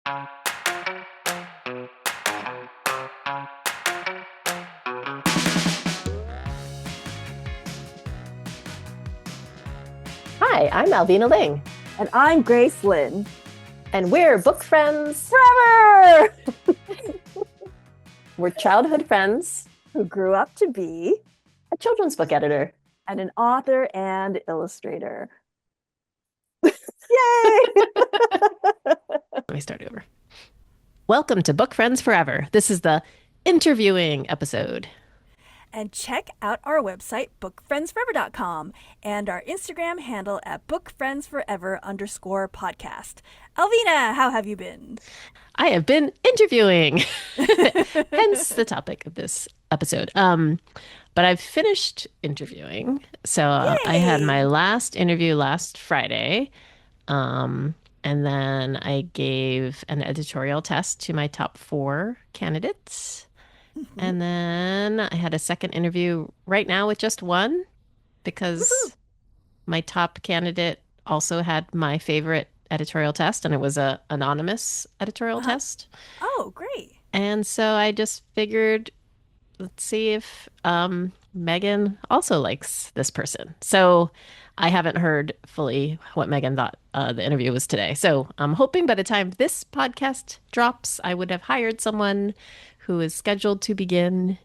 Hi, I'm Alvina Ling. And I'm Grace Lynn. And we're book friends Forever! We're childhood friends Who grew up to be a children's book editor. and an author and illustrator. Yay! Let me start over. Welcome to Book Friends Forever. This is the interviewing episode. And check out our website, bookfriendsforever.com, and our Instagram handle at bookfriendsforever_podcast. Alvina, how have you been? I have been interviewing, hence the topic of this episode. But I've finished interviewing. So I had my last interview last Friday. And then I gave an editorial test to my top 4 candidates. Mm-hmm. And then I had a second interview right now with just one because my top candidate also had my favorite editorial test, and it was a anonymous editorial test. Oh, great. And so I just figured, let's see if Megan also likes this person. So I haven't heard fully what Megan thought the interview was today. So I'm hoping by the time this podcast drops, I would have hired someone who is scheduled to begin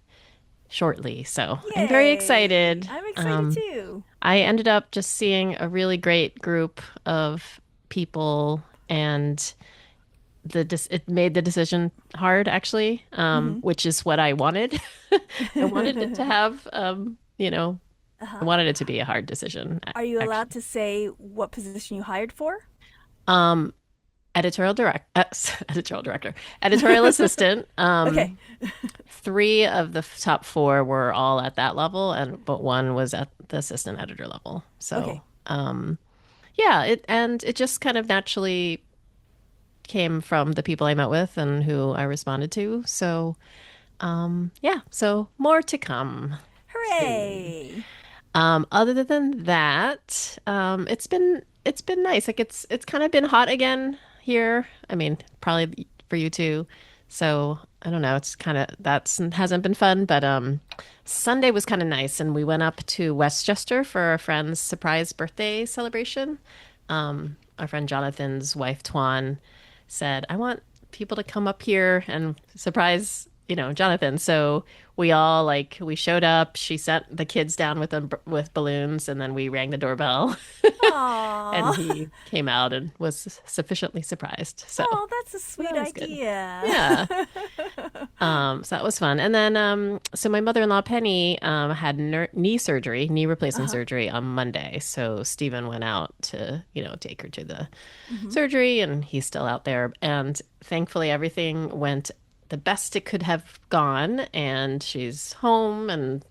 shortly. So Yay. I'm very excited. I'm excited too. I ended up just seeing a really great group of people, and it made the decision hard, actually, which is what I wanted. I wanted it to have, I wanted it to be a hard decision. Are you allowed to say what position you hired for? Editorial assistant. Okay. 3 of the top 4 were all at that level, but one was at the assistant editor level. So, it just kind of naturally came from the people I met with and who I responded to. So, so more to come. Hooray! Other than that, it's been nice. Like it's kind of been hot again here. I mean, probably for you too. So I don't know. It's kind of hasn't been fun, but Sunday was kind of nice, and we went up to Westchester for a friend's surprise birthday celebration. Our friend Jonathan's wife Twan said, "I want people to come up here and surprise, Jonathan." So we all we showed up. She sent the kids down with balloons, and then we rang the doorbell. And he came out and was sufficiently surprised. So that's a sweet idea. Yeah. So that was fun. And then so my mother-in-law Penny had knee replacement surgery on Monday. So Stephen went out to take her to the surgery, and he's still out there. And thankfully everything went the best it could have gone, and she's home and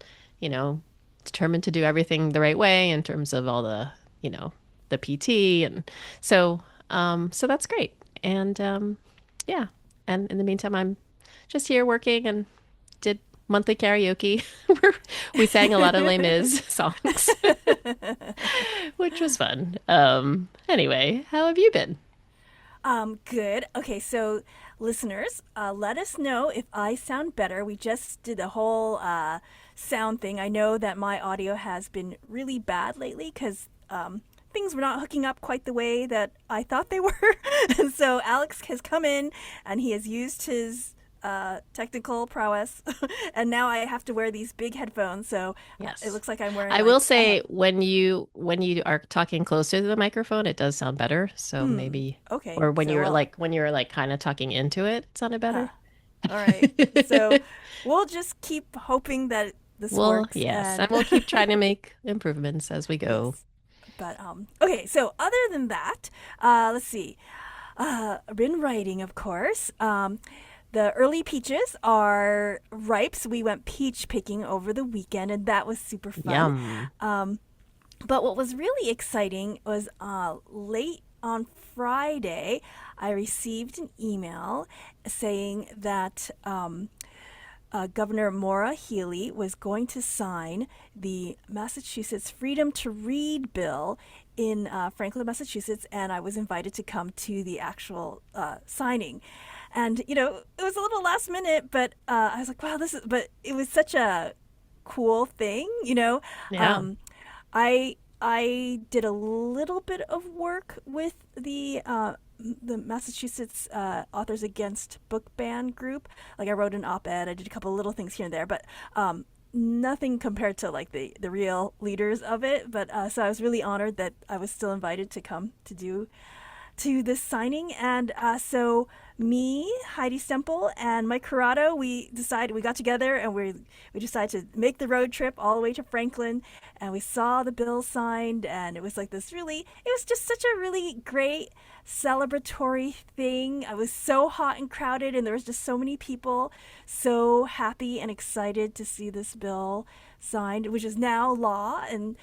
determined to do everything the right way in terms of all the the PT, and so that's great. And and in the meantime I'm just here working and did monthly karaoke. We sang a lot of Les Mis songs, which was fun. Anyway, how have you been? Good. Okay, so listeners, let us know if I sound better. We just did a whole sound thing. I know that my audio has been really bad lately because things were not hooking up quite the way that I thought they were. And so Alex has come in and he has used his technical prowess, and now I have to wear these big headphones, so yes. It looks like I'm wearing. I will say when you are talking closer to the microphone, it does sound better. So maybe okay, or when you're kind of talking into it, it sounded better. All right, so we'll just keep hoping that this works. Yes, and we'll keep trying to make improvements as we go. Yes. But okay, so other than that, let's see. I've been writing, of course. The early peaches are ripe, so we went peach picking over the weekend, and that was super fun. Yum. But what was really exciting was late on Friday, I received an email saying that Governor Maura Healey was going to sign the Massachusetts Freedom to Read bill in Franklin, Massachusetts, and I was invited to come to the actual signing. And it was a little last minute, but I was like, wow, this is. But it was such a cool thing. Yeah. Um, I did a little bit of work with the Massachusetts Authors Against Book Ban group. Like I wrote an op-ed, I did a couple little things here and there, but nothing compared to like the real leaders of it. But so I was really honored that I was still invited to come to this signing. And so me, Heidi Stemple, and Mike Corrado, we got together and we decided to make the road trip all the way to Franklin, and we saw the bill signed, and it was like it was just such a really great celebratory thing. I was so hot and crowded, and there was just so many people so happy and excited to see this bill signed, which is now law, and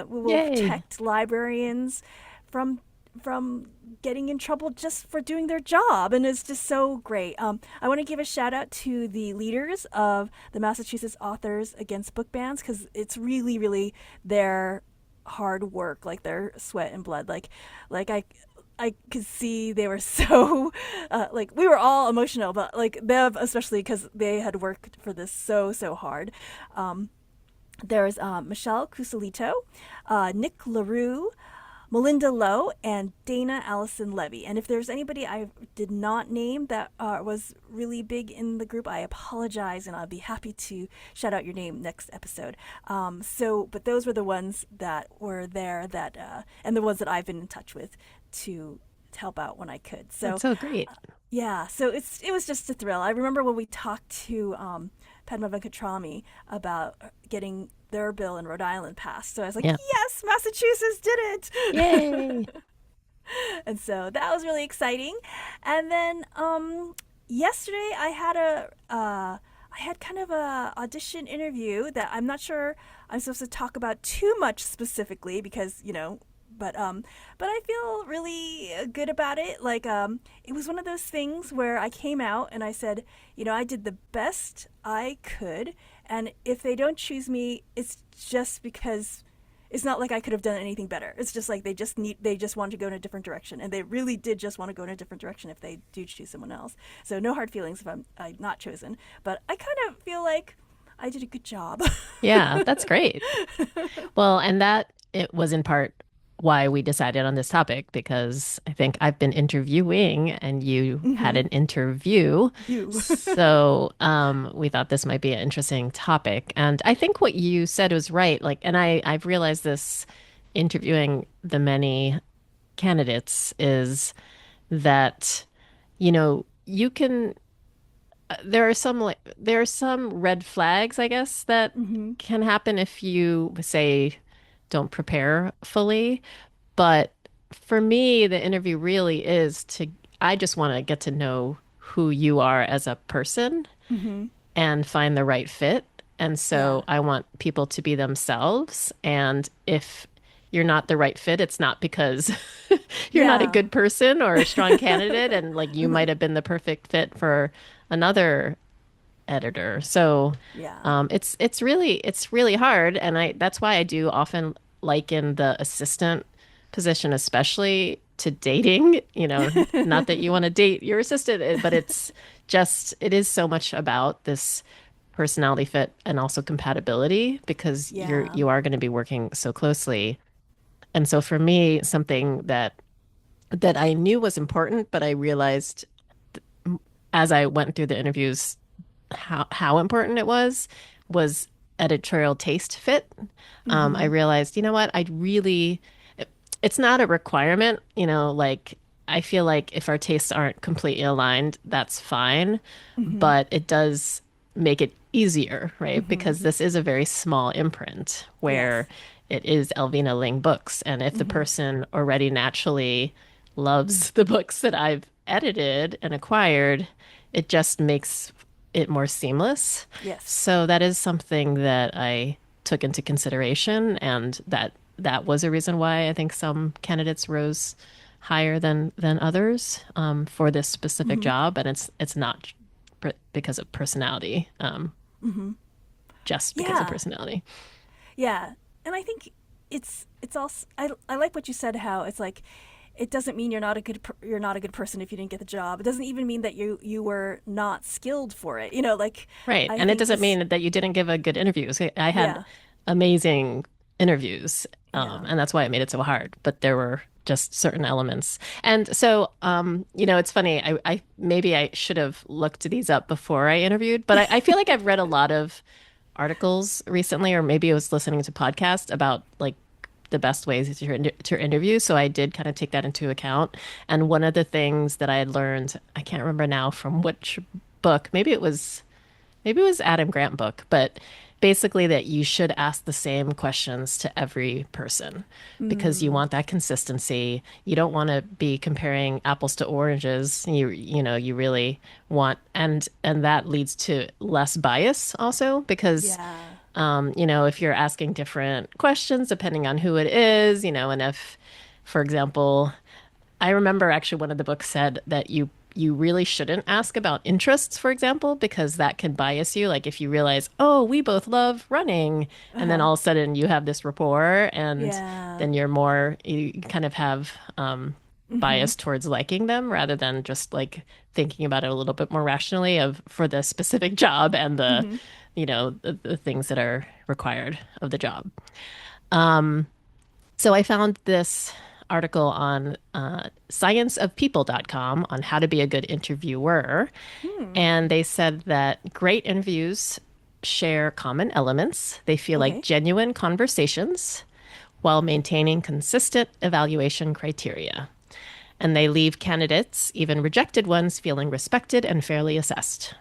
we will Yay. protect librarians from getting in trouble just for doing their job, and it's just so great. I want to give a shout out to the leaders of the Massachusetts Authors Against Book Bans, because it's really, really their hard work, like their sweat and blood. Like I could see they were so like we were all emotional, but like Bev especially because they had worked for this so hard. There's Michelle Cusalito, Nick LaRue, Melinda Lowe, and Dana Allison Levy. And if there's anybody I did not name that was really big in the group, I apologize, and I'll be happy to shout out your name next episode. But those were the ones that were there and the ones that I've been in touch with to help out when I could. That's So so great. yeah, so it was just a thrill. I remember when we talked to Padma Venkatrami about getting their bill in Rhode Island passed. So I was like, Yeah. yes, Massachusetts did Yay. it. And so that was really exciting. And then yesterday I had kind of a audition interview that I'm not sure I'm supposed to talk about too much specifically because but I feel really good about it. Like it was one of those things where I came out and I said, I did the best I could, and if they don't choose me, it's just because it's not like I could have done anything better. It's just like they just want to go in a different direction, and they really did just want to go in a different direction if they do choose someone else. So no hard feelings if I'm not chosen, but I kind of feel like I did a good job. Yeah, that's great. Well, and that it was in part why we decided on this topic because I think I've been interviewing and you had Mm-hmm. an interview. You. So we thought this might be an interesting topic. And I think what you said was right. Like, and I've realized this interviewing the many candidates is that, you can there are some red flags, I guess, that Mm-hmm. can happen if you say don't prepare fully. But for me, the interview really is I just want to get to know who you are as a person Mm-hmm. and find the right fit. And Yeah. so I want people to be themselves. And if you're not the right fit, it's not because you're not a Yeah. good person or a strong candidate. And like you Mm-hmm. might have been the perfect fit for another editor. So Yeah. it's really hard. And that's why I do often liken the assistant position, especially to dating, not that you want to date your assistant, but it is so much about this personality fit and also compatibility because Yeah. you are going to be working so closely. And so for me, something that I knew was important, but I realized as I went through the interviews how important it was editorial taste fit. I Mm-hmm. realized, you know what, it's not a requirement, like I feel like if our tastes aren't completely aligned, that's fine, Mm-hmm. but it does make it easier, right? Mm-hmm. Because this is a very small imprint Yes. where it is Alvina Ling books. And if the Mm-hmm. person already naturally loves the books that I've edited and acquired, it just makes it more seamless. Yes. So that is something that I took into consideration, and that was a reason why I think some candidates rose higher than others for this specific Mm-hmm. job, and it's not because of personality, Mm-hmm. just because of Yeah. personality. Yeah. And I think it's also I like what you said, how it's like it doesn't mean you're not a good person if you didn't get the job. It doesn't even mean that you were not skilled for it. You know, like Right. I And it think doesn't this. mean that you didn't give a good interview. So I had Yeah, amazing interviews, yeah. and that's why it made it so hard. But there were just certain elements. And so, it's funny. I maybe I should have looked these up before I interviewed, but I feel like I've read a lot of articles recently, or maybe I was listening to podcasts about like the best ways to interview. So I did kind of take that into account. And one of the things that I had learned, I can't remember now from which book, maybe it was Adam Grant book, but basically that you should ask the same questions to every person because you Mm, want that consistency. You don't want to be comparing apples to oranges. You really want, and that leads to less bias also because yeah. if you're asking different questions depending on who it is, and if, for example, I remember actually one of the books said that you really shouldn't ask about interests, for example, because that can bias you. Like if you realize, oh, we both love running, Uh and then huh. all of a sudden you have this rapport, and Yeah. then you kind of have Mm-hmm. bias towards liking them rather than just like thinking about it a little bit more rationally of for the specific job and Mm-hmm. the things that are required of the job. So I found this article on scienceofpeople.com on how to be a good interviewer. Hmm. And they said that great interviews share common elements. They feel like Okay. genuine conversations while maintaining consistent evaluation criteria. And they leave candidates, even rejected ones, feeling respected and fairly assessed.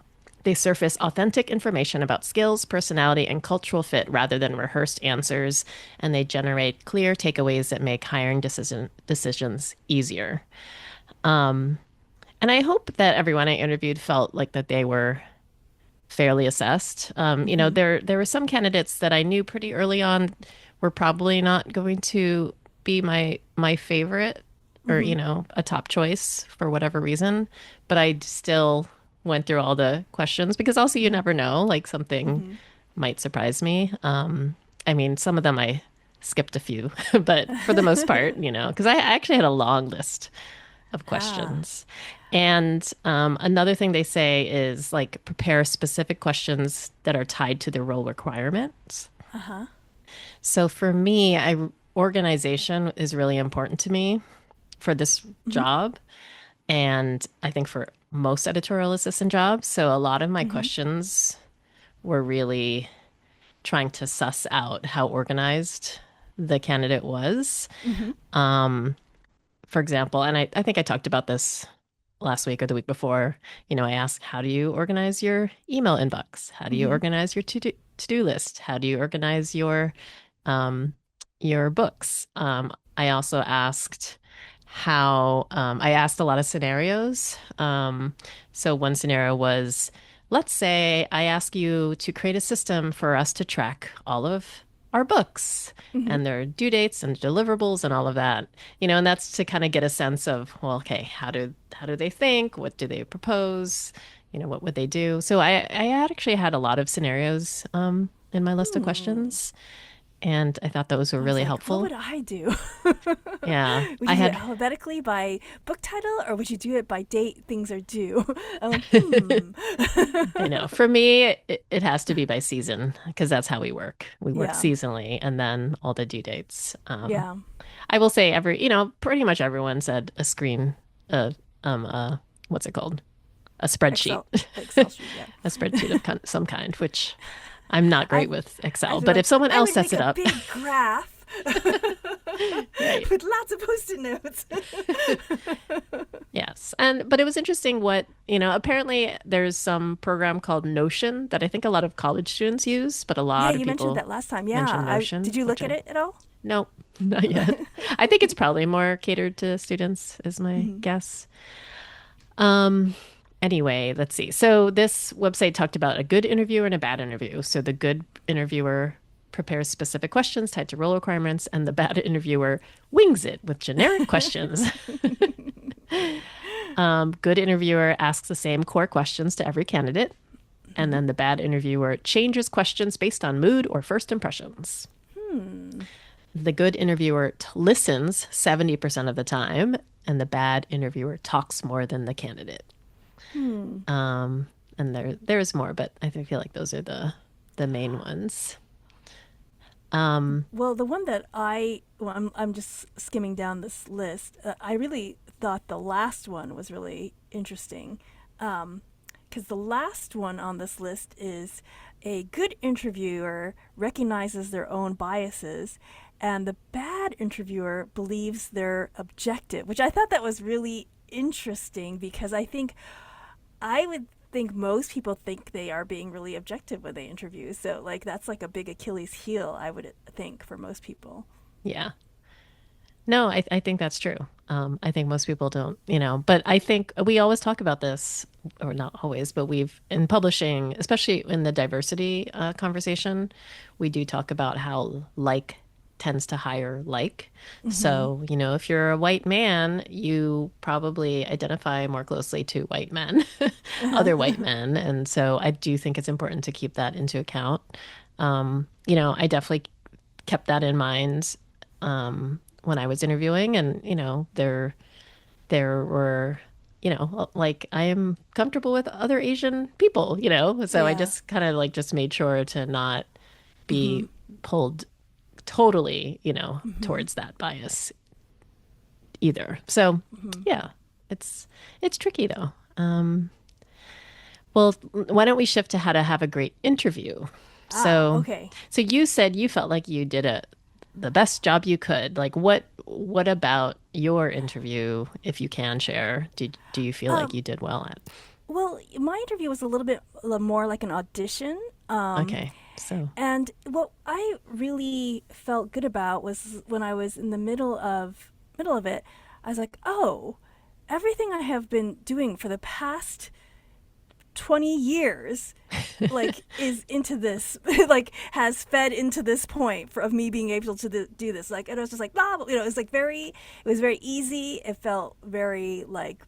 They surface authentic information about skills, personality, and cultural fit rather than rehearsed answers, and they generate clear takeaways that make hiring decisions easier. And I hope that everyone I interviewed felt like that they were fairly assessed. Mm-hmm. There were some candidates that I knew pretty early on were probably not going to be my favorite or Mm-hmm. a top choice for whatever reason, but I still went through all the questions because also you never know, like something Mm-hmm. might surprise me. I mean, some of them I skipped a few, but for the most part, because I actually had a long list of Ah. questions. And another thing they say is like prepare specific questions that are tied to the role requirements. Uh huh. So for me, organization is really important to me for this Mm-hmm. job. And I think for most editorial assistant jobs. So a lot of my Mm-hmm. questions were really trying to suss out how organized the candidate was. Mm-hmm. For example, and I think I talked about this last week or the week before, I asked, how do you organize your email inbox? How do you Mm-hmm. organize your to-do list? How do you organize um, your books? I also asked I asked a lot of scenarios. So one scenario was, let's say I ask you to create a system for us to track all of our books Mm-hmm. and their due dates and deliverables and all of that. And that's to kind of get a sense of, well, okay, how do they think? What do they propose? What would they do? So I had actually had a lot of scenarios in my list of Hmm. questions, and I thought those were I was really like, what helpful. would I do? Yeah, Would I you do it had alphabetically by book title, or would you do it by date things are due? I'm like, hmm. I know. For me, it has to be by season because that's how we work. We work Yeah. seasonally and then all the due dates. Yeah. I will say pretty much everyone said a screen, uh, what's it called? A spreadsheet, Excel sheet. Yeah. a spreadsheet of some kind, which I'm not I great with I'd Excel, be but if like, someone I else would sets make it a up, big graph right. with lots of post-it notes. Yes. But it was interesting apparently there's some program called Notion that I think a lot of college students use, but a Yeah, lot of you mentioned people that last time. Yeah. mention Did Notion, you which look at I it at all? no, not yet. I think it's probably more catered to students, is my Mm-hmm. guess. Um, anyway, let's see. So this website talked about a good interviewer and a bad interview. So the good interviewer prepares specific questions tied to role requirements, and the bad interviewer wings it with generic questions. Good interviewer asks the same core questions to every candidate, and Mm-hmm. then the bad interviewer changes questions based on mood or first impressions. Hmm. the good interviewer listens 70% of the time, and the bad interviewer talks more than the candidate. Hmm. Um, and there's more, but I feel like those are the main ones. Um, Well, the one that I'm just skimming down this list. I really thought the last one was really interesting, because the last one on this list is a good interviewer recognizes their own biases, and the bad interviewer believes they're objective, which I thought that was really interesting because I would think most people think they are being really objective when they interview. So like that's like a big Achilles heel, I would think, for most people. yeah. No, I think that's true. I think most people don't, but I think we always talk about this, or not always, but in publishing, especially in the diversity conversation, we do talk about how like tends to hire like. Mm-hmm. So, if you're a white man, you probably identify more closely to white men, other white men. And so I do think it's important to keep that into account. I definitely kept that in mind when I was interviewing, and there were like I am comfortable with other Asian people, so I Yeah. just kind of like just made sure to not Mm-hmm. be pulled totally, Mm-hmm. towards that bias either. So Mm-hmm. yeah, it's tricky though. Well, why don't we shift to how to have a great interview? Ah, So, okay. so you said you felt like you did the best job you could. Like what about your interview, if you can share, do you feel like Um, you did well at? well, my interview was a little bit more like an audition. Okay. So, And what I really felt good about was when I was in the middle of it, I was like, "Oh, everything I have been doing for the past 20 years like is into this like has fed into this point of me being able to do this." Like, and it was just like blah, blah, it was like it was very easy. It felt very like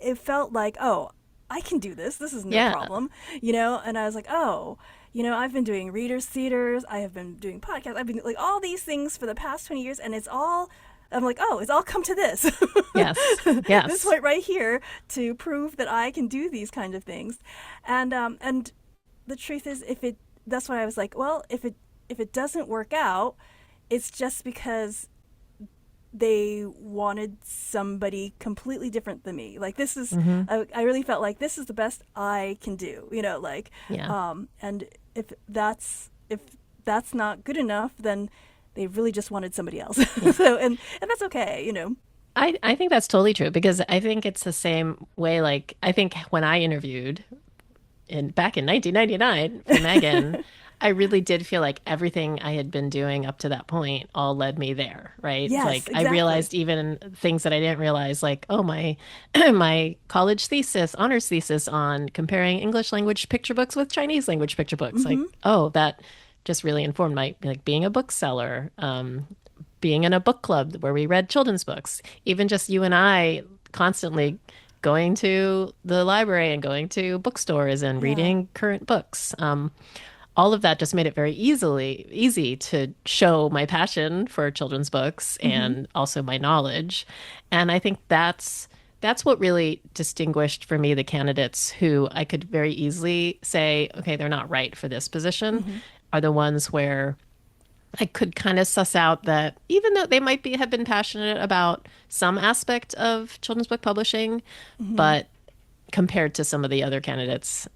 it felt like, oh, I can do this. This is no yeah. problem, And I was like, oh, I've been doing readers theaters. I have been doing podcasts. I've been like all these things for the past 20 years, and it's all. I'm like, oh, it's all come to this. Yes. This Yes. point right here to prove that I can do these kind of things, and the truth is, if it that's why I was like, well, if it doesn't work out, it's just because they wanted somebody completely different than me. Like this is, Hmm. I really felt like this is the best I can do. Yeah. And if that's not good enough, then they really just wanted somebody else. Yeah. So and that's okay. I think that's totally true because I think it's the same way. Like, I think when I interviewed back in 1999 for Megan, I really did feel like everything I had been doing up to that point all led me there, right? Yes, Like I exactly. realized even things that I didn't realize, like, oh, my my college thesis, honors thesis on comparing English language picture books with Chinese language picture books. Like, Mm-hmm. oh, that just really informed my like being a bookseller, being in a book club where we read children's books, even just you and I constantly going to the library and going to bookstores and Yeah. reading current books. All of that just made it very easy to show my passion for children's books Mm-hmm. and also my knowledge. And I think that's what really distinguished for me the candidates who I could very easily say, okay, they're not right for this position, Mm-hmm. are the ones where I could kind of suss out that even though they might have been passionate about some aspect of children's book publishing, Mm-hmm. but compared to some of the other candidates,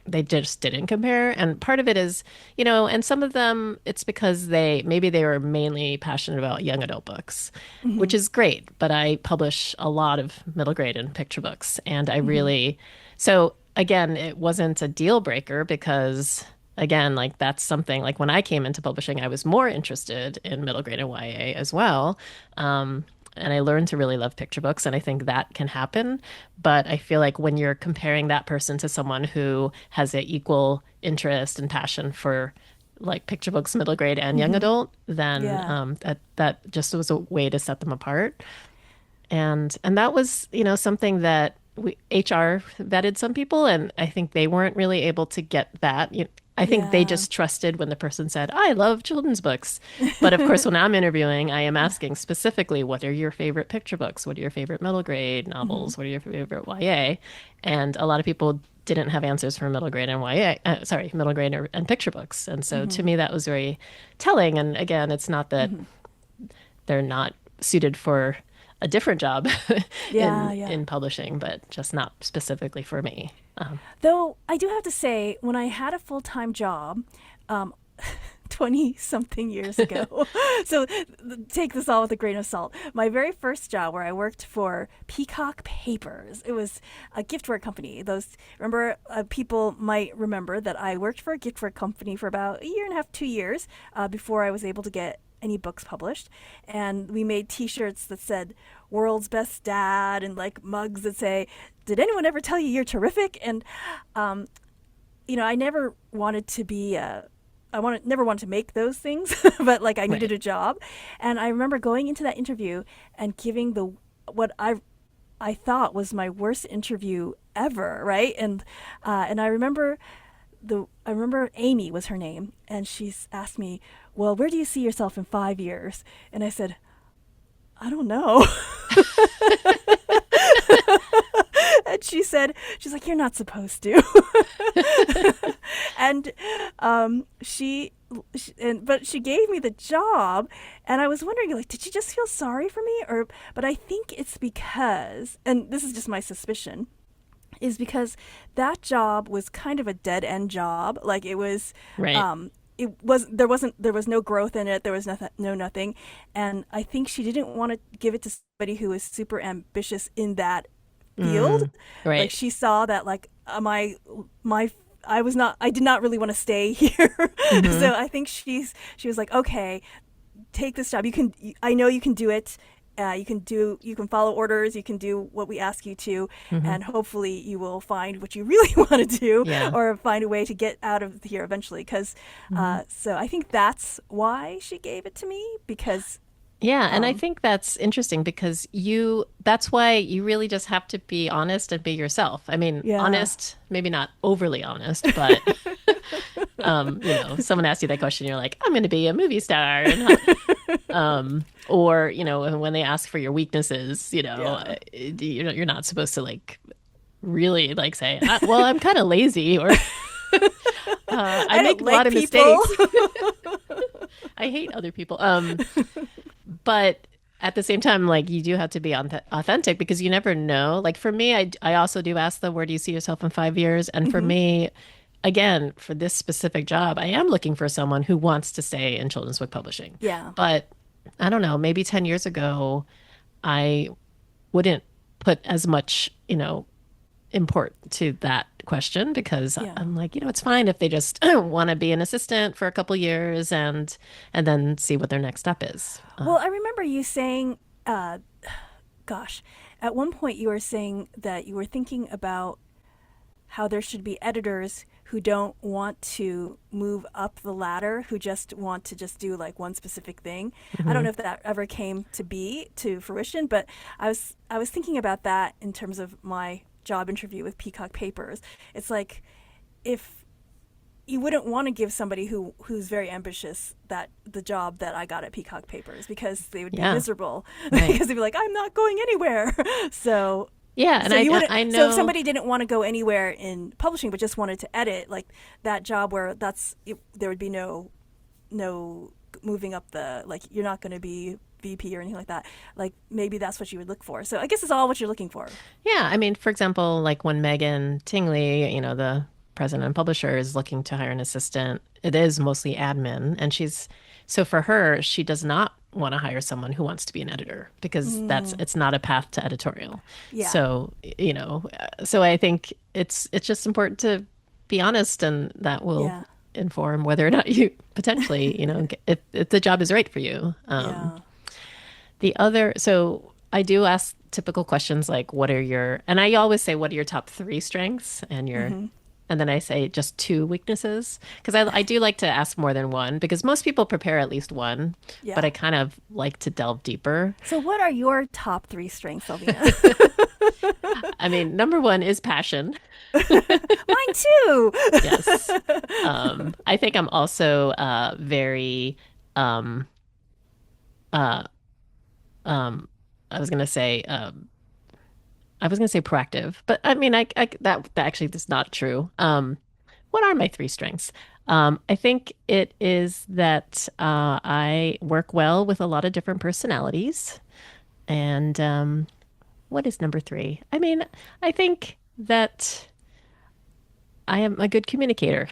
they just didn't compare. And part of it is, and some of them it's because they were mainly passionate about young adult books, Mm-hmm. which is great. But I publish a lot of middle grade and picture books, and I Mm-hmm. really so again, it wasn't a deal breaker because again, like that's something like when I came into publishing, I was more interested in middle grade and YA as well. And I learned to really love picture books, and I think that can happen. But I feel like when you're comparing that person to someone who has an equal interest and passion for like picture books, middle grade and young Mm-hmm. adult, then Yeah. that just was a way to set them apart. And that was something that HR vetted some people, and I think they weren't really able to get that. I think they Yeah. just trusted when the person said, I love children's books. But of course, when I'm interviewing, I am asking specifically, what are your favorite picture books? What are your favorite middle grade Hmm. novels? What are your favorite YA? And a lot of people didn't have answers for middle grade and YA, middle grade and picture books. And so to Hmm. me, that was very telling. And again, it's not that Hmm. they're not suited for a different job Yeah, yeah. in publishing, but just not specifically for me. Though I do have to say, when I had a full time job, um, 20 something years ago. So take this all with a grain of salt. My very first job where I worked for Peacock Papers, it was a giftware company. Those, remember, people might remember that I worked for a giftware company for about a year and a half, 2 years before I was able to get any books published. And we made t shirts that said, World's Best Dad, and like mugs that say, Did anyone ever tell you you're terrific? And um, I never wanted to be never wanted to make those things, but like I needed Right. a job, and I remember going into that interview and giving the what I thought was my worst interview ever, right? And I remember Amy was her name, and she's asked me, "Well, where do you see yourself in 5 years?" And I said, "I don't know." And she's like, "You're not supposed to." And but she gave me the job, and I was wondering, like, did she just feel sorry for me, or? But I think it's because, and this is just my suspicion, is because that job was kind of a dead end job. Like it was, Right. there was no growth in it. There was nothing, and I think she didn't want to give it to somebody who was super ambitious in that field. Mm, Like right. she saw that like my I did not really want to stay here. Hmm. So I think she was like, okay, take this job. I know you can do it. You can follow orders. You can do what we ask you to, Hmm. and hopefully you will find what you really want to do, Yeah. or find a way to get out of here eventually. Hmm. So I think that's why she gave it to me because, Yeah, and I um, think that's interesting because that's why you really just have to be honest and be yourself. I mean, yeah, honest, maybe not overly honest, but someone asks you that question, you're like, I'm going to be a movie star, or when they ask for your weaknesses, yeah. you're not supposed to like really like say, well, I'm kind of lazy, or I I don't make a lot like of people. mistakes. I hate other people. But at the same time, like you do have to be authentic because you never know. Like for me, I also do ask them, where do you see yourself in 5 years? And for Hmm. me, again, for this specific job, I am looking for someone who wants to stay in children's book publishing. Yeah, But I don't know, maybe 10 years ago, I wouldn't put as much, import to that question because yeah. I'm like, it's fine if they just want to be an assistant for a couple years and then see what their next step is. Well, I remember you saying, gosh, at one point you were saying that you were thinking about how there should be editors who don't want to move up the ladder, who just want to just do like one specific thing. I don't Hmm. know if that ever came to fruition, but I was thinking about that in terms of my job interview with Peacock Papers. It's like if you wouldn't want to give somebody who's very ambitious that the job that I got at Peacock Papers because they would be Yeah, miserable right. because they'd be like, I'm not going anywhere. So Yeah, and so you wouldn't. I So if know. somebody didn't want to go anywhere in publishing but just wanted to edit, like that job where there would be no moving up the, like you're not going to be VP or anything like that. Like maybe that's what you would look for. So I guess it's all what you're looking for. Yeah, I mean, for example, like when Megan Tingley, the president and publisher, is looking to hire an assistant, it is mostly admin, and so for her, she does not want to hire someone who wants to be an editor because Mm, it's not a path to editorial. yeah, So, so I think it's just important to be honest, and that will yeah, inform whether or not you potentially, if the job is right for you. yeah. So I do ask typical questions like, and I always say, what are your top three strengths Hmm. and then I say just two weaknesses. Because I do like to ask more than one because most people prepare at least one, but Yeah. I kind of like to delve deeper. So what are your top three strengths, Alvina? I mean, number one is passion. Mine too. Yes. I think I'm also very um uh um I was gonna say proactive, but I mean that actually is not true. What are my three strengths? I think it is that I work well with a lot of different personalities. And what is number three? I mean, I think that I am a good communicator.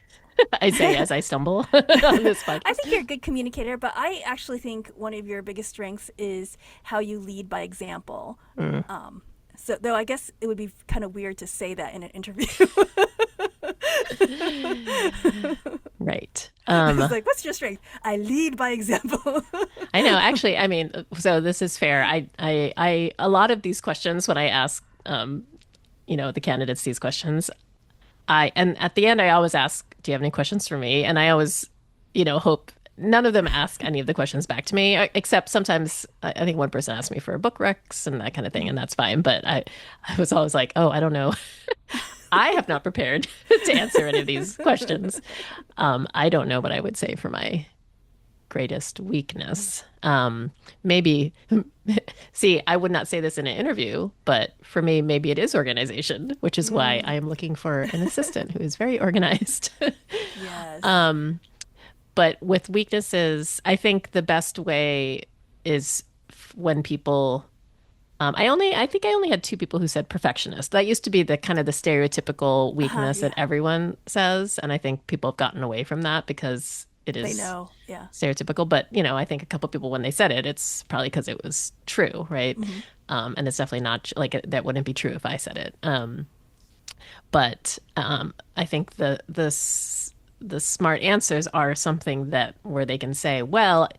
I say as I stumble on this I podcast. think you're a good communicator, but I actually think one of your biggest strengths is how you lead by example. Mm, So, though I guess it would be kind of weird to say that in an interview. right. It's like, what's your strength? I lead by example. I know. Actually, I mean, so this is fair. A lot of these questions when I ask, the candidates these questions, and at the end, I always ask, "Do you have any questions for me?" And I always, hope none of them ask any of the questions back to me, except sometimes I think one person asked me for book recs and that kind of thing, and that's fine. But I was always like, "Oh, I don't know. I have not prepared to answer any of these questions. I don't know what I would say for my greatest weakness. Maybe, see, I would not say this in an interview, but for me, maybe it is organization, which is why I am looking for an assistant who is very organized. Yes. But with weaknesses, I think the best way is when people. I think I only had two people who said perfectionist. That used to be the kind of the stereotypical weakness that Yeah. everyone says, and I think people have gotten away from that because it They is know. Yeah. stereotypical. But I think a couple people when they said it, it's probably because it was true, right? Hmm. And it's definitely not like that wouldn't be true if I said it. But I think the smart answers are something that where they can say, well,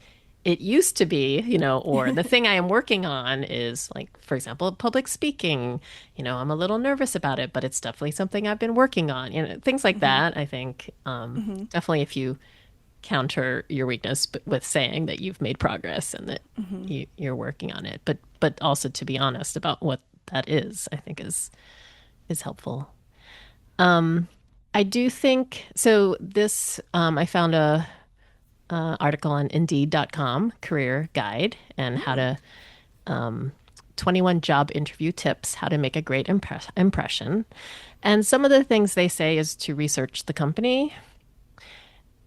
it used to be, or the thing I am working on is like, for example, public speaking. I'm a little nervous about it, but it's definitely something I've been working on. Things like Hmm. that. I think Hmm. definitely if you counter your weakness with saying that you've made progress and that Hmm. you're working on it, but also to be honest about what that is, I think is helpful. Um, I do think so. This I found a article on Indeed.com career guide and how Mm. to 21 job interview tips, how to make a great impression. And some of the things they say is to research the company.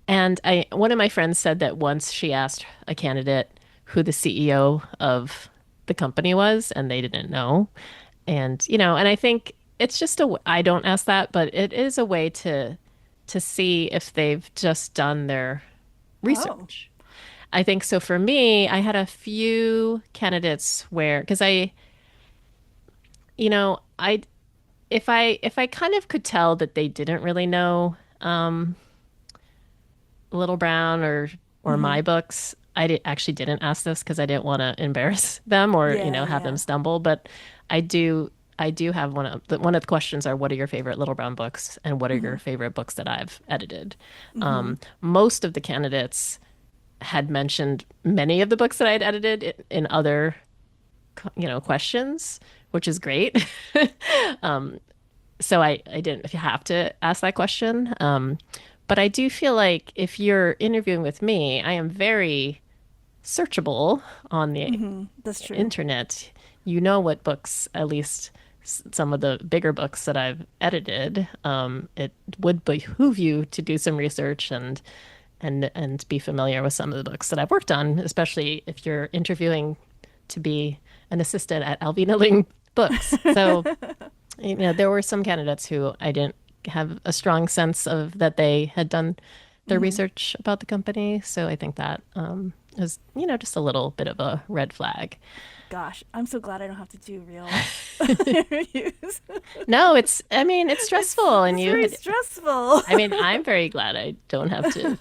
And one of my friends said that once she asked a candidate who the CEO of the company was, and they didn't know. And I think it's just I don't ask that, but it is a way to see if they've just done their Oh. research. I think so for me, I had a few candidates where because I if I kind of could tell that they didn't really know Little Brown or Hmm. my books, actually didn't ask this because I didn't want to embarrass them or Yeah. have them Yeah. stumble. But I do have one of the questions are what are your favorite Little Brown books and what are Hmm. your favorite books that I've edited. Hmm. Most of the candidates had mentioned many of the books that I had edited in other questions, which is great. So I didn't have to ask that question. But I do feel like if you're interviewing with me, I am very searchable on the Hmm. That's true. internet. You know what books, at least some of the bigger books that I've edited, it would behoove you to do some research and be familiar with some of the books that I've worked on, especially if you're interviewing to be an assistant at Alvina Books. So there were some candidates who I didn't have a strong sense of that they had done their Hmm. research about the company. So I think that is, just a little bit of a red flag. Gosh, I'm so glad I don't have to do real interviews. No, I mean, it's stressful and It's you very had, stressful. I mean, I'm very glad I don't have to.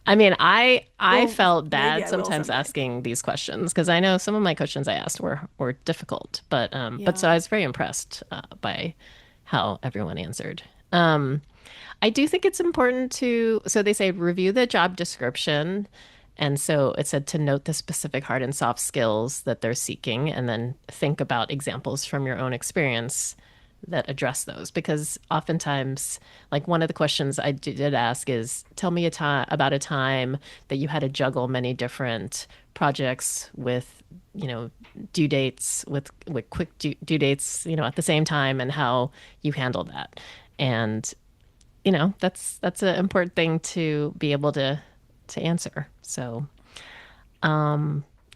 I mean, I Well, felt maybe bad I will sometimes someday. asking these questions because I know some of my questions I asked were difficult, but so Yeah. I was very impressed by how everyone answered. I do think it's important to, so they say review the job description And so it said to note the specific hard and soft skills that they're seeking and then think about examples from your own experience that address those. Because oftentimes, like one of the questions I did ask is tell me about a time that you had to juggle many different projects with, due dates, with quick due dates, at the same time and how you handled that. And that's an important thing to be able to answer. So,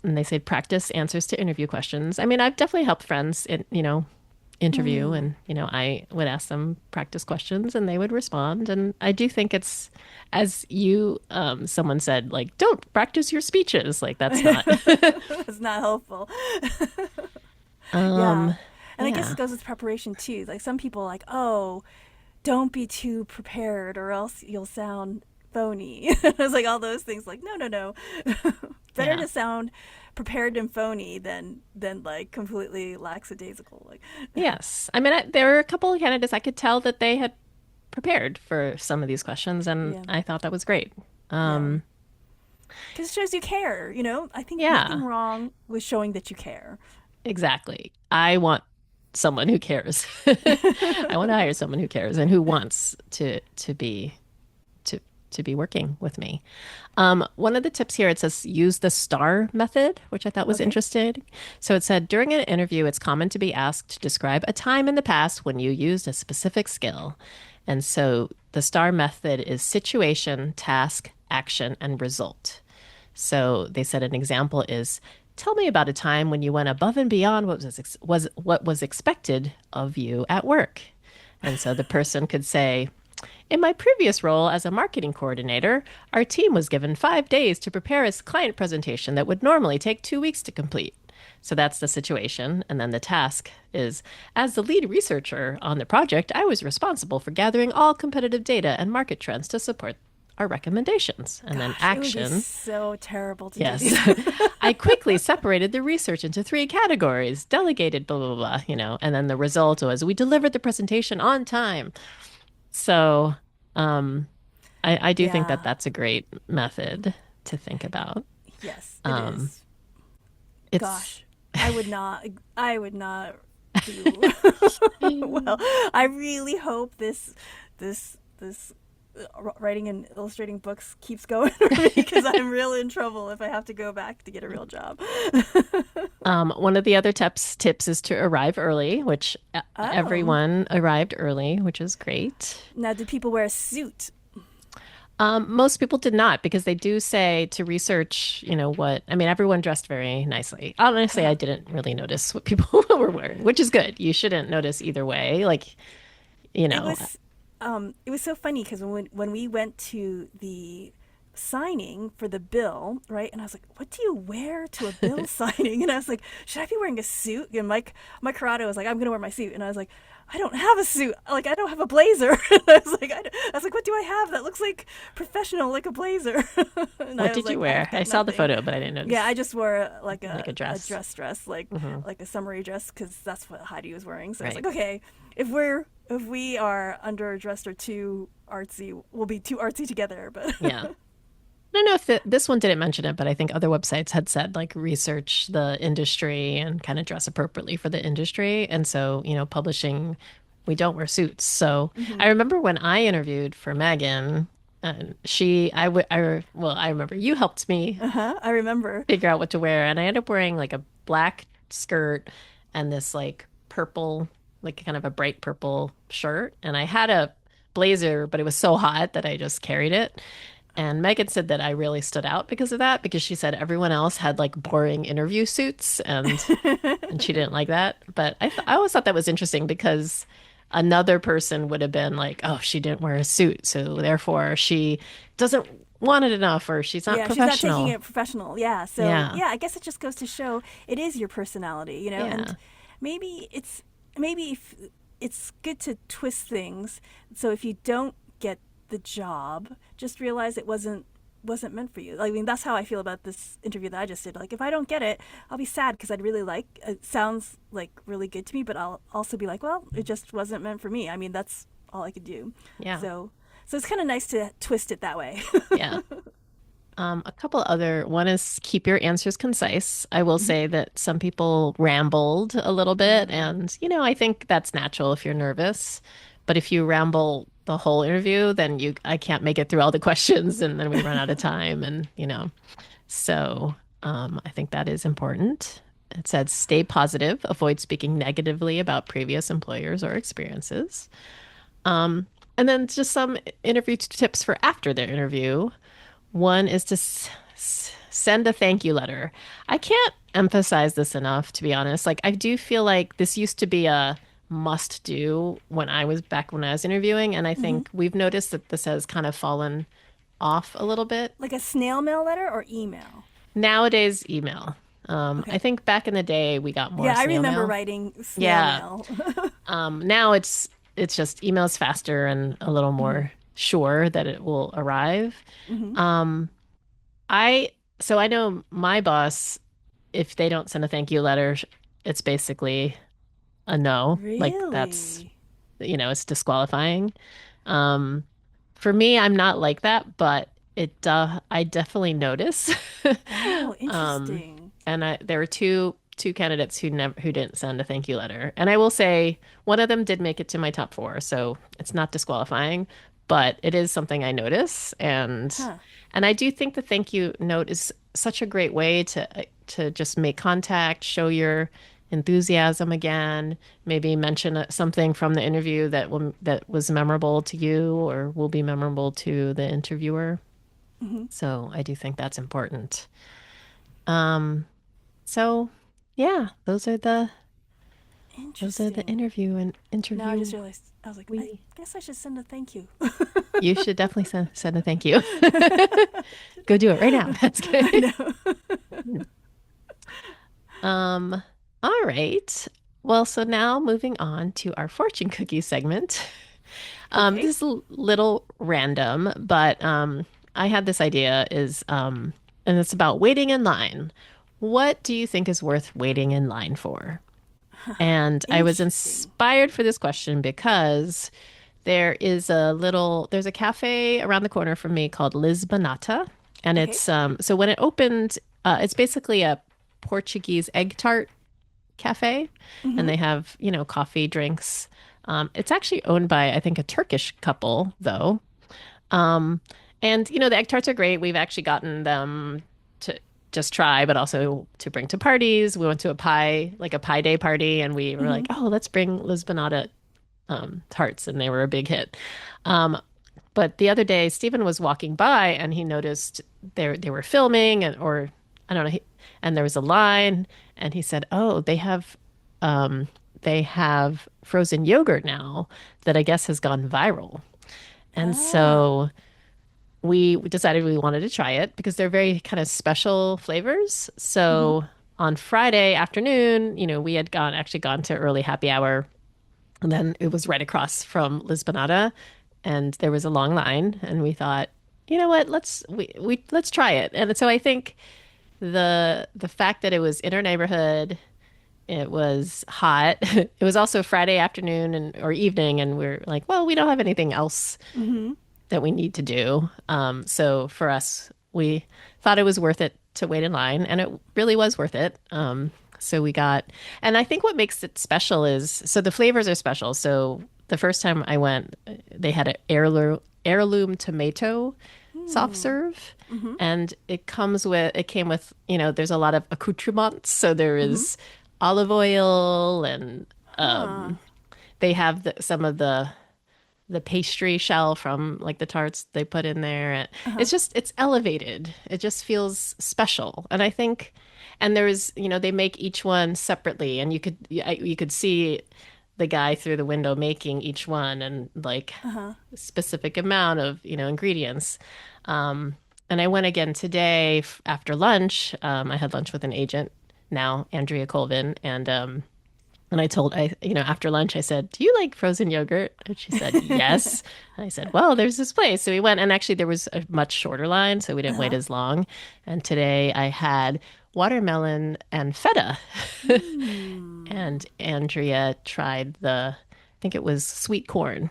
and they said practice answers to interview questions. I mean, I've definitely helped friends interview, Mm. and I would ask them practice questions and they would respond. And I do think it's, as someone said, like, don't practice your speeches. Like that's not. It's not helpful. Yeah. um, And I guess yeah, it goes with preparation too. Like some people like, oh, don't be too prepared or else you'll sound phony. It's like all those things like no, no, no. Better yeah. to sound prepared and phony than like completely lackadaisical. Like Yes. I mean, there were a couple of candidates I could tell that they had prepared for some of these questions, and yeah. I thought that was great. Yeah. Um, Cuz it shows you care, you know? I think nothing yeah, wrong with showing that you care. exactly. I want someone who cares. I want to hire someone who cares and who wants to to be working with me. One of the tips here, it says use the STAR method, which I thought was Okay. interesting. So it said during an interview, it's common to be asked to describe a time in the past when you used a specific skill. And so the STAR method is situation, task, action, and result. So they said an example is tell me about a time when you went above and beyond what was expected of you at work. And so the person could say, in my previous role as a marketing coordinator, our team was given 5 days to prepare a client presentation that would normally take 2 weeks to complete. So that's the situation. And then the task is as the lead researcher on the project, I was responsible for gathering all competitive data and market trends to support our recommendations. And then Gosh, it would be action. so terrible to do Yes. these. I quickly separated the research into three categories, delegated, blah, blah, blah, and then the result was we delivered the presentation on time. So, um, I do think that Yeah. that's a great method to think about. Yes, it Um, is. it's Gosh, I would not do well. I really hope this writing and illustrating books keeps going for me because I'm real in trouble if I have to go back to get a real job. one of the other tips is to arrive early, which Oh, everyone arrived early, which is great. now did people wear a suit? Most people did not because they do say to research, I mean, everyone dressed very nicely. Honestly, I didn't really notice what people were wearing, which is good. You shouldn't notice either way. Like, you It know, was it was so funny because when we went to the signing for the bill, right? And I was like, "What do you wear to a bill signing?" And I was like, "Should I be wearing a suit?" And Mike Corrado was like, "I'm gonna wear my suit," and I was like, "I don't have a suit. Like, I don't have a blazer." I was like, "What do I have that looks like professional, like a blazer?" And what I was did you like, wear? "I've I got saw the nothing." photo, but I didn't Yeah, I notice just wore like like a a dress. dress, Hmm. like a summery dress, because that's what Heidi was wearing. So I was Right. like, okay, if we are underdressed or too artsy, we'll be too artsy together. But Yeah. I don't know if this one didn't mention it, but I think other websites had said like research the industry and kind of dress appropriately for the industry. And so, publishing, we don't wear suits. So I hmm remember when I interviewed for Megan, and I remember you helped me uh-huh, I remember. figure out what to wear, and I ended up wearing like a black skirt and this like purple, like kind of a bright purple shirt, and I had a blazer, but it was so hot that I just carried it. And Megan said that I really stood out because of that, because she said everyone else had like boring interview suits, and she didn't like that. But I always thought that was interesting because another person would have been like, "Oh, she didn't wear a suit, so therefore she doesn't want it enough, or she's not Yeah, she's not taking professional." it professional. Yeah, so Yeah, yeah, I guess it just goes to show it is your personality, you know, and yeah, maybe it's maybe if it's good to twist things. So if you don't get the job, just realize it wasn't meant for you. I mean, that's how I feel about this interview that I just did. Like, if I don't get it, I'll be sad because I'd really like it. Sounds like really good to me, but I'll also be like, well, it just wasn't meant for me. I mean, that's all I could do. yeah, So, so it's kind of nice to twist it that way. yeah. A couple other, one is keep your answers concise. I will Hmm. say that some people rambled a little bit, and I think that's natural if you're nervous. But if you ramble the whole interview, then I can't make it through all the questions, and then we run out of time, and so I think that is important. It said stay positive, avoid speaking negatively about previous employers or experiences. Um, and then just some interview tips for after the interview. One is to send a thank you letter. I can't emphasize this enough, to be honest. Like, I do feel like this used to be a must do when I was interviewing. And I Hmm. think we've noticed that this has kind of fallen off a little bit. Like a snail mail letter or email? Nowadays, email. I Okay. think back in the day, we got more Yeah, I snail remember mail. writing snail Yeah. mail. Now it's just emails faster and a little Hmm. more sure that it will arrive. Hmm. Um, I so I know my boss, if they don't send a thank you letter, it's basically a no. Like that's, Really? it's disqualifying. Um, for me, I'm not like that, but I definitely notice. Oh, Um, interesting. and there were two candidates who didn't send a thank you letter. And I will say one of them did make it to my top four, so it's not disqualifying, but it is something I notice. Huh. And I do think the thank you note is such a great way to just make contact, show your enthusiasm again, maybe mention something from the interview that was memorable to you or will be memorable to the interviewer. Hmm. So I do think that's important. Um, so yeah, those are the Interesting. interview and Now I interview just realized, I was like, I we guess I should send a thank you. you should definitely send a thank you. Go do it right now. That's I good. know. Um, all right. Well, so now moving on to our fortune cookie segment. Okay. This is a little random, but I had this idea and it's about waiting in line. What do you think is worth waiting in line for? And I was Interesting. inspired for this question because there's a cafe around the corner from me called Lisbonata, and Okay. so when it opened, it's basically a Portuguese egg tart cafe, and Mm-hmm. they have, coffee, drinks. It's actually owned by, I think, a Turkish couple, though. Um, and, the egg tarts are great. We've actually gotten them to just try, but also to bring to parties. We went to like a pie day party, and we were Mm-hmm. like, oh, let's bring Lisbonata tarts, and they were a big hit. Um, but the other day, Stephen was walking by and he noticed they were filming or I don't know, and there was a line, and he said, "Oh, they have frozen yogurt now that I guess has gone viral." And Oh. so we decided we wanted to try it because they're very kind of special flavors. Mm-hmm. So on Friday afternoon, we had gone to early happy hour, and then it was right across from Lisbonata, and there was a long line, and we thought, you know what, let's try it. And so I think the fact that it was in our neighborhood, it was hot. It was also Friday afternoon and or evening, and we're like, well, we don't have anything else Mm-hmm. that we need to do. So for us, we thought it was worth it to wait in line, and it really was worth it. So we got, and I think what makes it special is so the flavors are special. So the first time I went, they had an heirloom tomato soft Hmm. serve. Mm-hmm. And it came with, there's a lot of accoutrements. So there Mm-hmm. is olive oil and Huh. they have some of the pastry shell from like the tarts they put in there. And Uh-huh. it's elevated. It just feels special. And I think, and they make each one separately, and you could see the guy through the window making each one and like Uh-huh. a specific amount of, ingredients. Um, and I went again today after lunch. I had lunch with an agent now, Andrea Colvin, and after lunch, I said, "Do you like frozen yogurt?" And she said, "Yes." And I said, "Well, there's this place." So we went, and actually, there was a much shorter line, so we didn't wait Uh-huh. as long. And today I had watermelon and feta. Hmm. And Andrea tried I think it was sweet corn.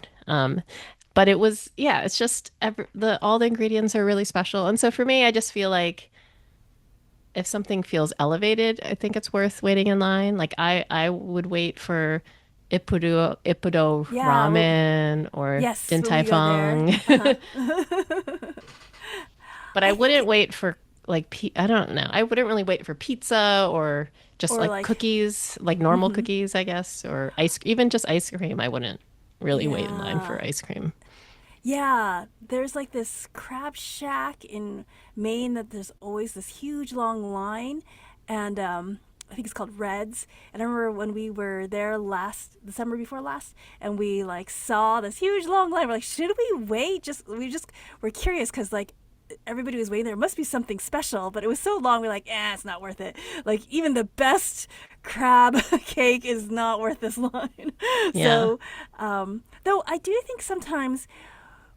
but it was, yeah, it's just the all the ingredients are really special. And so for me, I just feel like if something feels elevated, I think it's worth waiting in line. Like I would wait for Ippudo Yeah, well, ramen or yes, Din when Tai we go there. Fung. Uh-huh. But I I wouldn't think wait for like I don't know. I wouldn't really wait for pizza or just or like like cookies, like normal mhm. cookies, I guess, or even just ice cream. I wouldn't really wait in line Yeah. for ice cream. Yeah, there's like this crab shack in Maine that there's always this huge long line, and I think it's called Reds. And I remember when we were there the summer before last, and we like saw this huge long line. We're like, should we wait? We just were curious because like everybody was waiting there. It must be something special, but it was so long. We're like, it's not worth it. Like even the best crab cake is not worth this line. Yeah. So, though I do think sometimes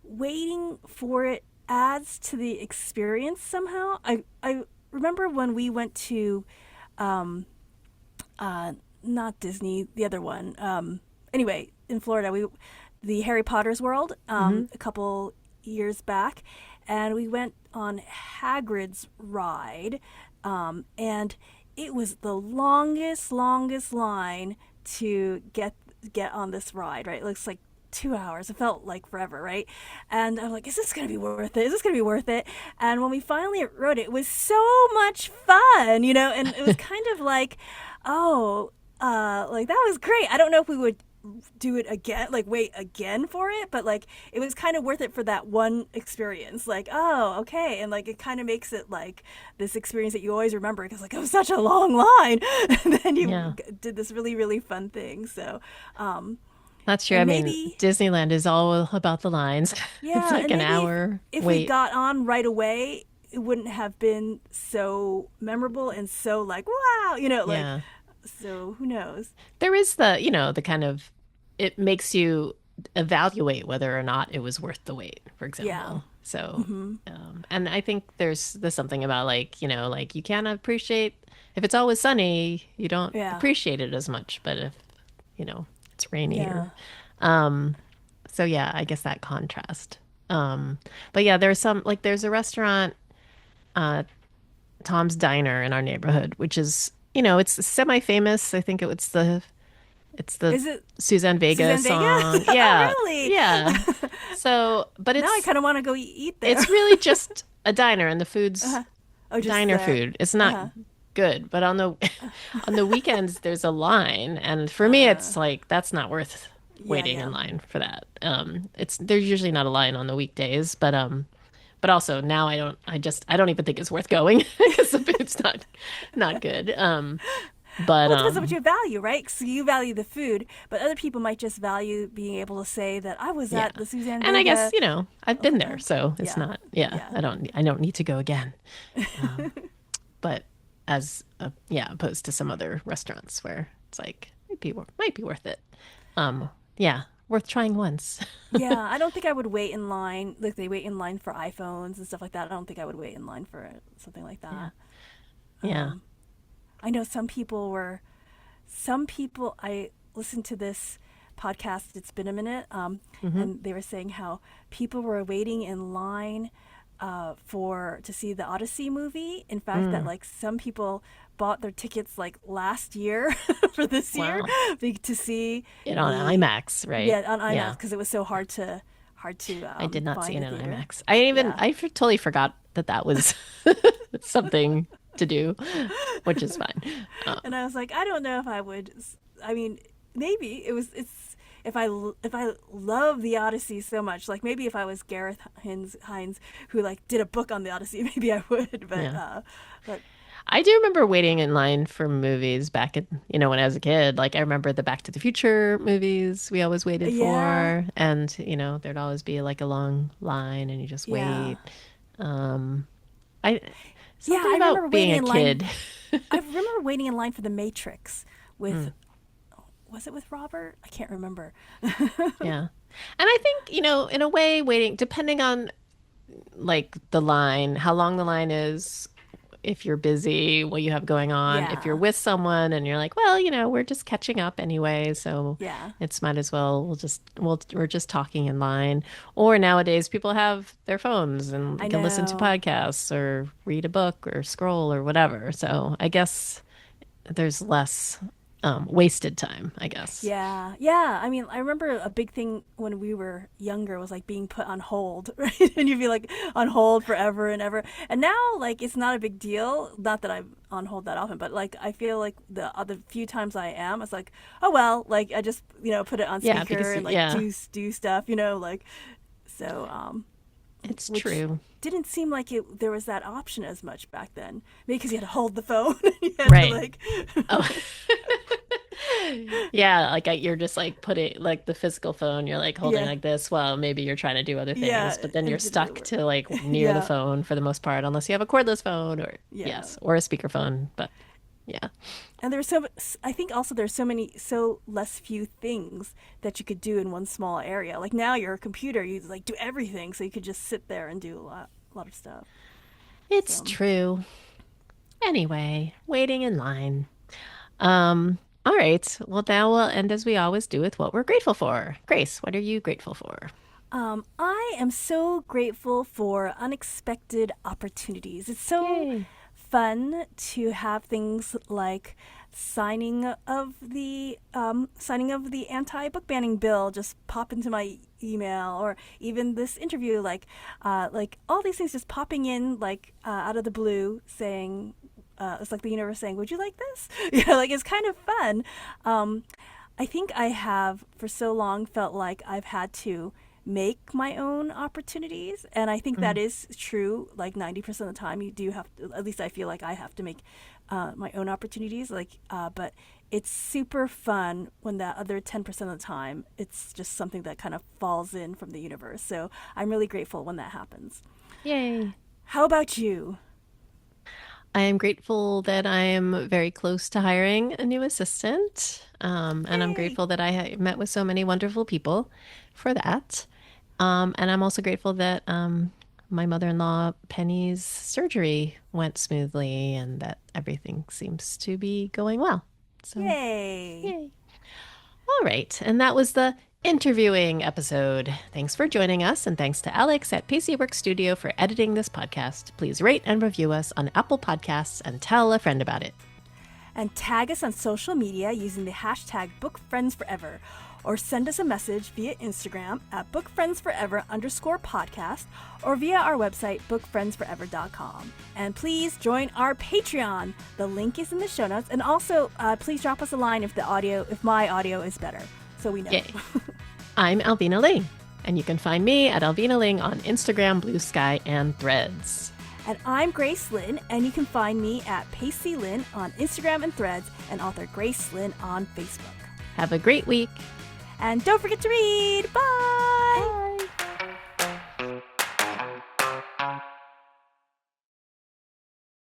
waiting for it adds to the experience somehow. I remember when we went to um not Disney, the other one. Anyway, in Florida, we the Harry Potter's world Hmm. a couple years back, and we went on Hagrid's ride, and it was the longest line to get on this ride. Right, it looks like 2 hours. It felt like forever, right? And I'm like, is this gonna be worth it? Is this gonna be worth it? And when we finally rode it, it was so much fun, and it was kind of like, oh, like that was great. I don't know if we would do it again, like wait again for it, but like it was kind of worth it for that one experience. Like, oh, okay, and like it kind of makes it like this experience that you always remember because like it was such a long line, and then you Yeah. did this really fun thing. So, That's true. I and mean, maybe Disneyland is all about the lines. It's yeah, like and an maybe hour if we wait. got on right away, it wouldn't have been so memorable and so like wow, like Yeah. so who knows? There is the kind of, it makes you evaluate whether or not it was worth the wait, for Yeah. example. So, Mm-hmm. and I think there's something about like, like you can't appreciate if it's always sunny, you don't Yeah. appreciate it as much. But if, it's rainy or, Yeah. um, so yeah, I guess that contrast. But yeah, there's a restaurant, uh, Tom's Diner in our neighborhood, which is, it's semi-famous. I think it's the Is it Suzanne Vega Suzanne Vega? song. Yeah. Oh, really? Yeah. So, but Now I kind of want to go eat there. it's really just a diner and the food's Uh-huh. Oh, just diner there. food. It's not Uh-huh. good, but on the on the weekends there's a line and for me Uh, it's like that's not worth yeah, waiting in yeah. line for that. It's there's usually not a line on the weekdays, but also now I don't even think it's worth going because the food's not good. But Well, it depends on what you value, right? So you value the food, but other people might just value being able to say that I was Yeah. at the Suzanne And I guess, Vega. I've been there, so it's Yeah, not, yeah, yeah. I don't need to go again. Um, but opposed to some other restaurants where it's like might be worth it. Yeah, worth trying once. Yeah, I don't think I would wait in line. Like they wait in line for iPhones and stuff like that. I don't think I would wait in line for something like Yeah. that. Yeah. I know some people, I listened to this podcast, it's been a minute, Hmm. and they were saying how people were waiting in line for to see the Odyssey movie. In fact, that Mm. like some people bought their tickets like last year for this year Wow. to see It on the IMAX, right? yeah on IMAX Yeah. because it was so hard to I did not see find it a in theater. IMAX. Yeah. Totally forgot that was something to do, which is fine. And I was like, I don't know if I would. I mean, maybe it's if I love the Odyssey so much, like maybe if I was Gareth Hines who like did a book on the Odyssey, maybe I would. Yeah. But I do remember waiting in line for movies back in, when I was a kid. Like I remember the Back to the Future movies we always waited yeah, for. And, there'd always be like a long line and you just yeah, wait. Um, I yeah. Something I remember about being waiting a in line. kid. I remember waiting in line for The Matrix with Mm, was it with Robert? I can't remember. yeah. And I think, in a way, waiting, depending on like the line, how long the line is, if you're busy, what you have going on. If you're Yeah. with someone and you're like, well, we're just catching up anyway, so Yeah. it's might as well we're just talking in line. Or nowadays people have their phones and I can listen to know. podcasts or read a book or scroll or whatever. So I guess there's less wasted time, I guess. Yeah, yeah. I mean, I remember a big thing when we were younger was like being put on hold, right? And you'd be like on hold forever and ever. And now, like, it's not a big deal. Not that I'm on hold that often, but like, I feel like the other few times I am, it's like, oh well, like I just put it on Yeah, speaker because and like yeah, do stuff, like so. it's Which true. didn't seem like there was that option as much back then. Maybe because you had to hold the phone. You had to Right. like. Oh. Yeah, like you're just like putting like the physical phone, you're like holding Yeah, like this. Well, maybe you're trying to do other yeah. things, but then you're It didn't really stuck work. to like near the Yeah, phone for the most part, unless you have a cordless phone or yeah. yes, or a speakerphone. But yeah, And there's I think also there's so less few things that you could do in one small area. Like now you're a computer, you like do everything, so you could just sit there and do a lot of stuff. it's So, true. Anyway, waiting in line. All right. Well, now we'll end as we always do with what we're grateful for. Grace, what are you grateful for? I am so grateful for unexpected opportunities. It's so Yay. fun to have things like signing of the anti book banning bill just pop into my email, or even this interview, like all these things just popping in out of the blue, saying it's like the universe saying, "Would you like this?" Like it's kind of fun. I think I have for so long felt like I've had to make my own opportunities, and I think that Mm. is true. Like 90% of the time, you do have to. At least I feel like I have to make my own opportunities. But it's super fun when that other 10% of the time, it's just something that kind of falls in from the universe. So I'm really grateful when that happens. Yay. How about you? I am grateful that I am very close to hiring a new assistant. And I'm Yay! grateful that met with so many wonderful people for that. And I'm also grateful that my mother in law, Penny's surgery went smoothly and that everything seems to be going well. So, Yay! yay. All right. And that was the interviewing episode. Thanks for joining us. And thanks to Alex at Pacey Work Studio for editing this podcast. Please rate and review us on Apple Podcasts and tell a friend about it. And tag us on social media using the hashtag BookFriendsForever, or send us a message via Instagram at bookfriendsforever_podcast, or via our website bookfriendsforever.com. And please join our Patreon. The link is in the show notes. And also, please drop us a line if my audio is better, so we know. Yay. I'm Alvina Ling, and you can find me at Alvina Ling on Instagram, Blue Sky, and Threads. And I'm Grace Lynn, and you can find me at Pacey Lynn on Instagram and Threads, and author Grace Lynn on Facebook. Have a great week. And don't forget to read. Bye!